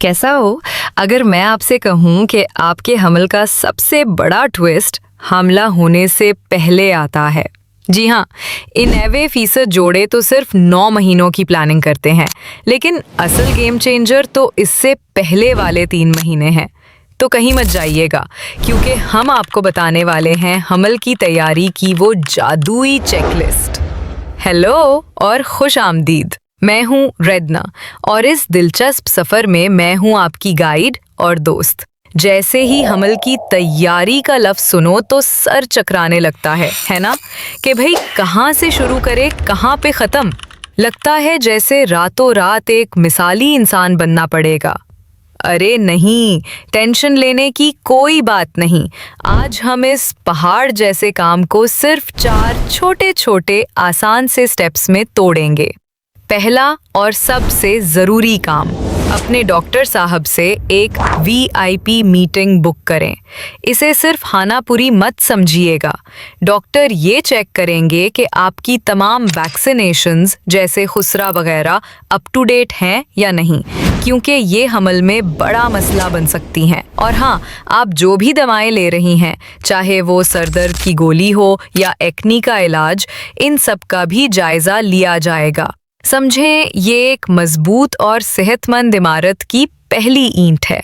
कैसा हो? अगर मैं आपसे कहूँ कि आपके हमल का सबसे बड़ा ट्विस्ट हमला होने से पहले आता है। जी हाँ, इनेवे फीसद जोड़े तो सिर्फ 9 महीनों की प्लानिंग करते हैं, लेकिन असल गेम चेंजर तो इससे पहले वाले 3 महीने हैं। तो कहीं मत जाइएगा, क्योंकि हम आपको बताने वाले हैं हमल की तैयारी की वो जादुई चेकलिस्ट। हेलो और खुश आमदीद। मैं हूँ रेदना और इस दिलचस्प सफ़र में मैं हूँ आपकी गाइड और दोस्त। जैसे ही हमल की तैयारी का लफ्ज़ सुनो तो सर चकराने लगता है ना? कि भाई कहाँ से शुरू करे, कहाँ पे ख़त्म। लगता है जैसे रातों रात एक मिसाली इंसान बनना पड़ेगा। अरे नहीं, टेंशन लेने की कोई बात नहीं। आज हम इस पहाड़ जैसे काम को सिर्फ 4 छोटे छोटे आसान से स्टेप्स में तोड़ेंगे। पहला और सबसे ज़रूरी काम, अपने डॉक्टर साहब से एक VIP मीटिंग बुक करें। इसे सिर्फ खानापुरी मत समझिएगा। डॉक्टर ये चेक करेंगे कि आपकी तमाम वैक्सीनेशंस जैसे खुसरा वगैरह अप टू डेट हैं या नहीं, क्योंकि ये हमल में बड़ा मसला बन सकती हैं। और हाँ, आप जो भी दवाएं ले रही हैं, चाहे वो सरदर्द की गोली हो या एक्नी का इलाज, इन सब का भी जायज़ा लिया जाएगा। समझें, ये एक मजबूत और सेहतमंद इमारत की पहली ईंट है।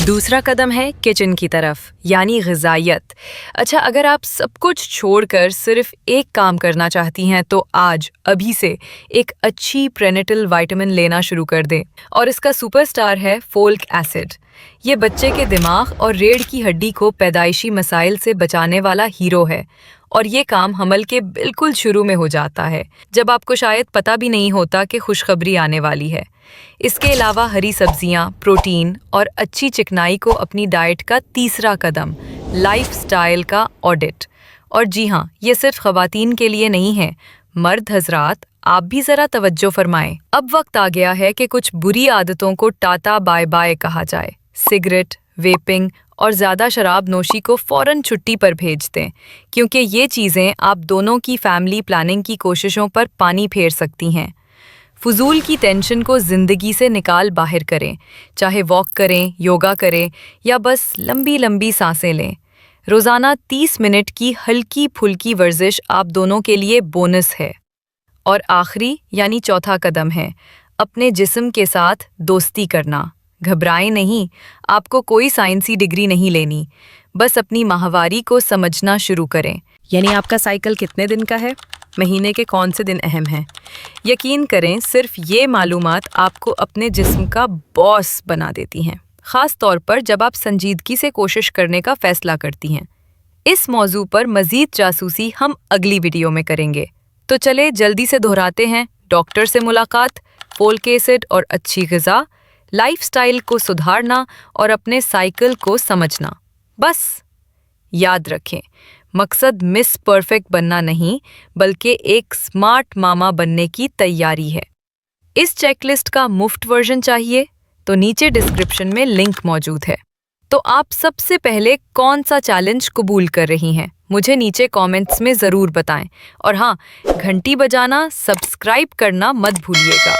दूसरा कदम है किचन की तरफ, यानी ग़िज़ाइयत। अच्छा, अगर आप सब कुछ छोड़कर सिर्फ एक काम करना चाहती हैं तो आज अभी से एक अच्छी प्रेनेटल विटामिन लेना शुरू कर दें। और इसका सुपरस्टार है फोलिक एसिड। ये बच्चे के दिमाग और रीढ़ की हड्डी को पैदाइशी मसाइल से बचाने वाला हीरो है। और ये काम हमल के बिल्कुल शुरू में हो जाता है, जब आपको शायद पता भी नहीं होता कि खुशखबरी आने वाली है। इसके अलावा हरी सब्जियां, प्रोटीन और अच्छी चिकनाई को अपनी डाइट का तीसरा कदम, लाइफस्टाइल का ऑडिट। और जी हाँ, ये सिर्फ ख़वातीन के लिए नहीं है। मर्द हजरात, आप भी ज़रा तवज्जो फरमाएं। अब वक्त आ गया है कि कुछ बुरी आदतों को टाटा बाय बाय कहा जाए। सिगरेट, वेपिंग और ज़्यादा शराब नोशी को फ़ौरन छुट्टी पर भेज दें, क्योंकि ये चीज़ें आप दोनों की फैमिली प्लानिंग की कोशिशों पर पानी फेर सकती हैं। फजूल की टेंशन को ज़िंदगी से निकाल बाहर करें, चाहे वॉक करें, योगा करें या बस लंबी लंबी सांसें लें। रोज़ाना 30 मिनट की हल्की फुल्की वर्जिश आप दोनों के लिए बोनस है। और आखिरी यानी चौथा कदम है अपने जिस्म के साथ दोस्ती करना। घबराएं नहीं, आपको कोई साइंसी डिग्री नहीं लेनी, बस अपनी माहवारी को समझना शुरू करें। यानी आपका साइकिल कितने दिन का है, महीने के कौन से दिन अहम हैं। यकीन करें, सिर्फ ये मालूमात आपको अपने जिस्म का बॉस बना देती हैं, ख़ास तौर पर जब आप संजीदगी से कोशिश करने का फ़ैसला करती हैं। इस मौजू पर मज़ीद जासूसी हम अगली वीडियो में करेंगे। तो चले जल्दी से दोहराते हैं। डॉक्टर से मुलाकात, फोलिक एसिड और अच्छी ग़िज़ा, लाइफस्टाइल को सुधारना और अपने साइकिल को समझना। बस याद रखें, मकसद मिस परफेक्ट बनना नहीं, बल्कि एक स्मार्ट मामा बनने की तैयारी है। इस चेकलिस्ट का मुफ्त वर्जन चाहिए तो नीचे डिस्क्रिप्शन में लिंक मौजूद है। तो आप सबसे पहले कौन सा चैलेंज कबूल कर रही हैं, मुझे नीचे कमेंट्स में ज़रूर बताएं। और हाँ, घंटी बजाना, सब्सक्राइब करना मत भूलिएगा।